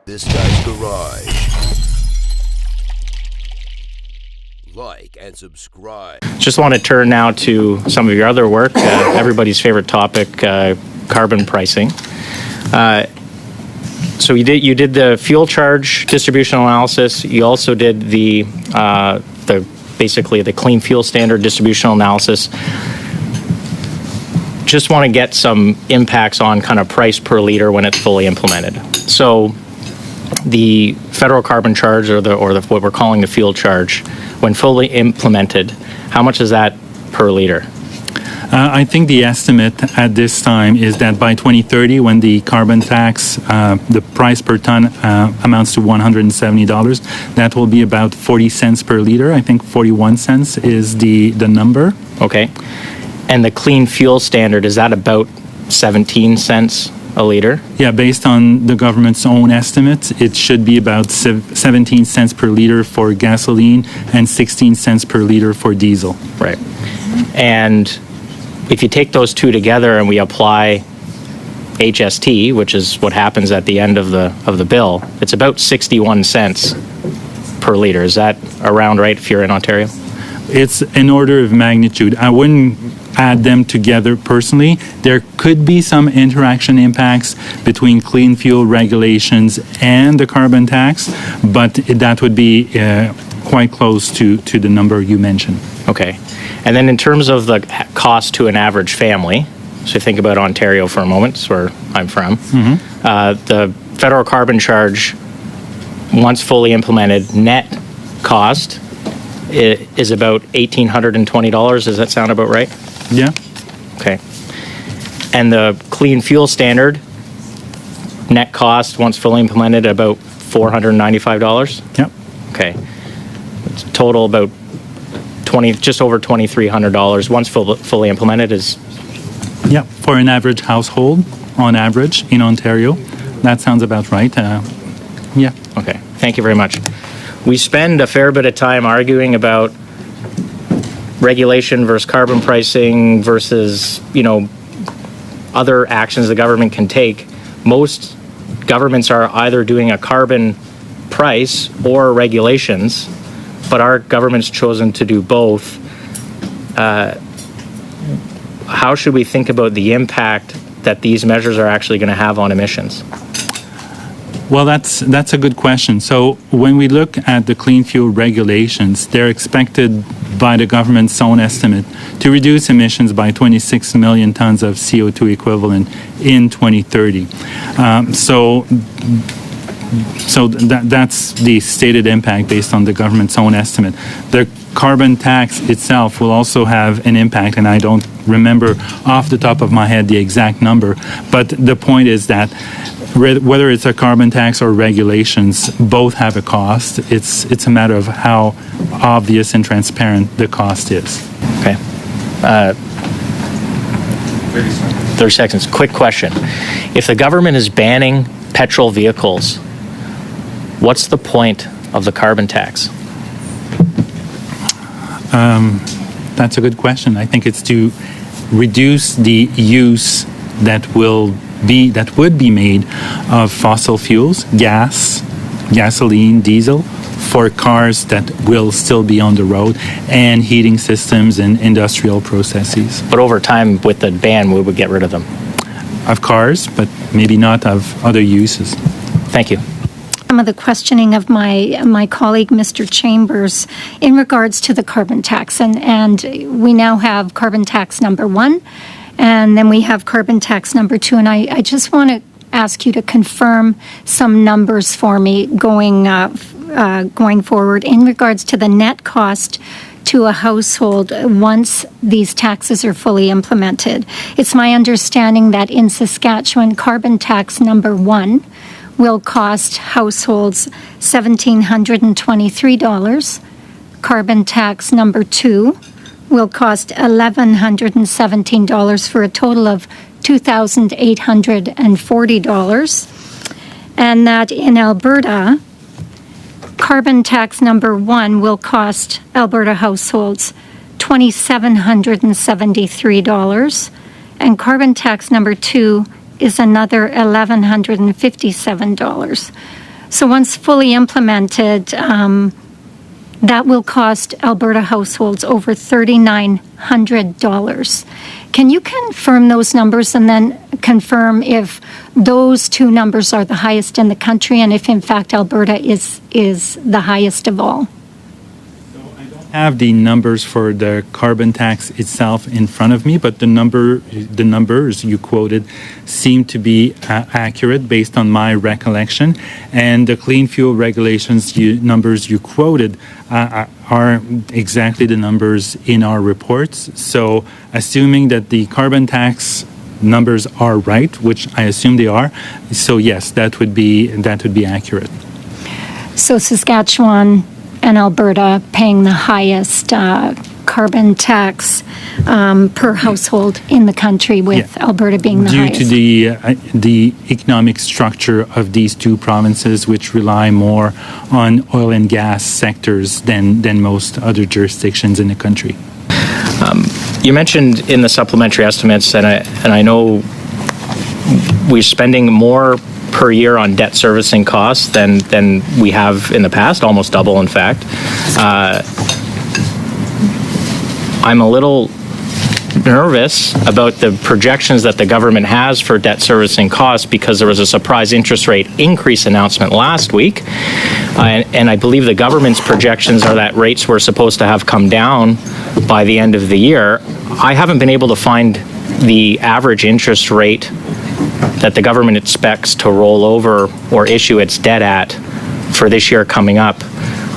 This Guy's Garage. Like and subscribe. Just want to turn now to some of your other work, everybody's favorite topic, carbon pricing. So you did the fuel charge distribution analysis. You also did the basically the clean fuel standard distributional analysis. Just want to get some impacts on kind of price per liter when it's fully implemented. So the federal carbon charge, or what we're calling the fuel charge, when fully implemented, how much is that per liter? I think the estimate at this time is that by 2030, when the carbon tax, the price per ton amounts to $170, that will be about 40 cents per liter. I think 41 cents is the number. Okay. And the clean fuel standard, is that about 17 cents a liter? Yeah, based on the government's own estimates, it should be about 17 cents per liter for gasoline and 16 cents per liter for diesel. Right. And if you take those two together and we apply HST, which is what happens at the end of the bill, it's about 61 cents per liter. Is that around right if you're in Ontario? It's an order of magnitude. I wouldn't add them together personally. There could be some interaction impacts between clean fuel regulations and the carbon tax, but that would be quite close to the number you mentioned. Okay. And then in terms of the cost to an average family, so think about Ontario for a moment, that's where I'm from, the federal carbon charge, once fully implemented, net cost is about $1,820. Does that sound about right? Yeah. Okay. And the clean fuel standard, net cost, once fully implemented, about $495? Yep. Okay. It's total about just over $2,300 once fully implemented is. Yeah, for an average household, on average, in Ontario. That sounds about right. Yeah. Okay, thank you very much. We spend a fair bit of time arguing about regulation versus carbon pricing versus, other actions the government can take. Most governments are either doing a carbon price or regulations, but our government's chosen to do both. How should we think about the impact that these measures are actually going to have on emissions? Well, that's a good question. So when we look at the clean fuel regulations, they're expected by the government's own estimate to reduce emissions by 26 million tons of CO2 equivalent in 2030. So that's the stated impact based on the government's own estimate. The carbon tax itself will also have an impact, and I don't remember off the top of my head the exact number, but the point is that whether it's a carbon tax or regulations, both have a cost. It's a matter of how obvious and transparent the cost is. Okay. 30 seconds. Quick question. If the government is banning petrol vehicles, what's the point of the carbon tax? That's a good question. I think it's to reduce the use that would be made of fossil fuels, gasoline, diesel, for cars that will still be on the road, and heating systems and industrial processes. But over time, with the ban, we would get rid of them. Of cars, but maybe not of other uses. Thank you. Some of the questioning of my colleague, Mr. Chambers, in regards to the carbon tax. And we now have carbon tax number 1, and then we have carbon tax number 2. And I just want to ask you to confirm some numbers for me going forward in regards to the net cost to a household once these taxes are fully implemented. It's my understanding that in Saskatchewan, carbon tax number 1 will cost households $1,723. Carbon tax number 2 will cost $1,117 for a total of $2,840. And that in Alberta, carbon tax number 1 will cost Alberta households $2,773, and carbon tax number 2 is another $1,157. So once fully implemented, that will cost Alberta households over $3,900. Can you confirm those numbers and then confirm if those two numbers are the highest in the country and if in fact Alberta is the highest of all? Have the numbers for the carbon tax itself in front of me, but the numbers you quoted seem to be accurate based on my recollection, and the clean fuel regulations numbers you quoted are exactly the numbers in our reports. So assuming that the carbon tax numbers are right, which I assume they are, so yes, that would be accurate. So Saskatchewan and Alberta paying the highest carbon tax per household in the country, with Alberta being the highest. Due to the economic structure of these two provinces, which rely more on oil and gas sectors than most other jurisdictions in the country. You mentioned in the supplementary estimates, and I know we're spending more per year on debt servicing costs than we have in the past, almost double, in fact. I'm a little nervous about the projections that the government has for debt servicing costs because there was a surprise interest rate increase announcement last week. And I believe the government's projections are that rates were supposed to have come down by the end of the year. I haven't been able to find the average interest rate that the government expects to roll over or issue its debt at for this year coming up.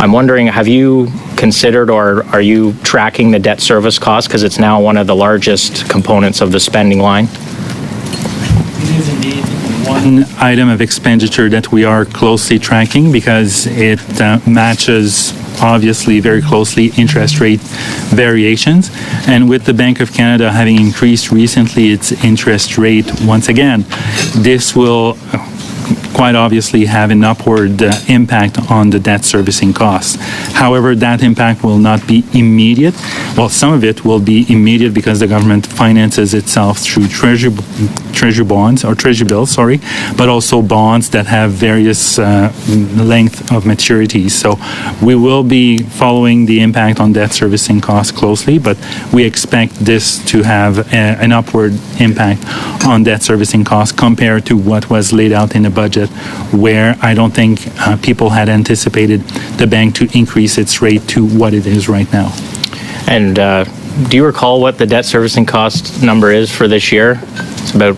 I'm wondering, have you considered or are you tracking the debt service cost because it's now one of the largest components of the spending line? It is indeed one item of expenditure that we are closely tracking because it matches obviously very closely interest rate variations, and with the Bank of Canada having increased recently its interest rate once again, this will quite obviously have an upward impact on the debt servicing costs. However, that impact will not be immediate. Well, some of it will be immediate because the government finances itself through treasury bonds, or treasury bills, sorry, but also bonds that have various length of maturity. So we will be following the impact on debt servicing costs closely, but we expect this to have an upward impact on debt servicing costs compared to what was laid out in the budget, where I don't think people had anticipated the bank to increase its rate to what it is right now. And do you recall what the debt servicing cost number is for this year? It's about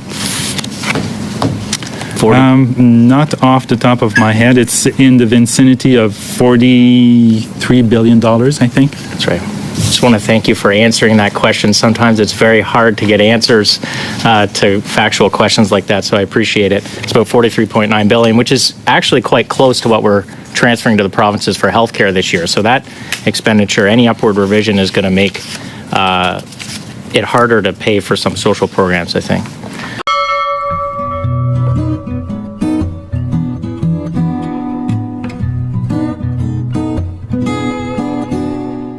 40. Not off the top of my head. It's in the vicinity of $43 billion, I think. That's right. Just want to thank you for answering that question. Sometimes it's very hard to get answers to factual questions like that, so I appreciate it. It's about $43.9 billion, which is actually quite close to what we're transferring to the provinces for healthcare this year. So that expenditure, any upward revision is going to make it harder to pay for some social programs, I think.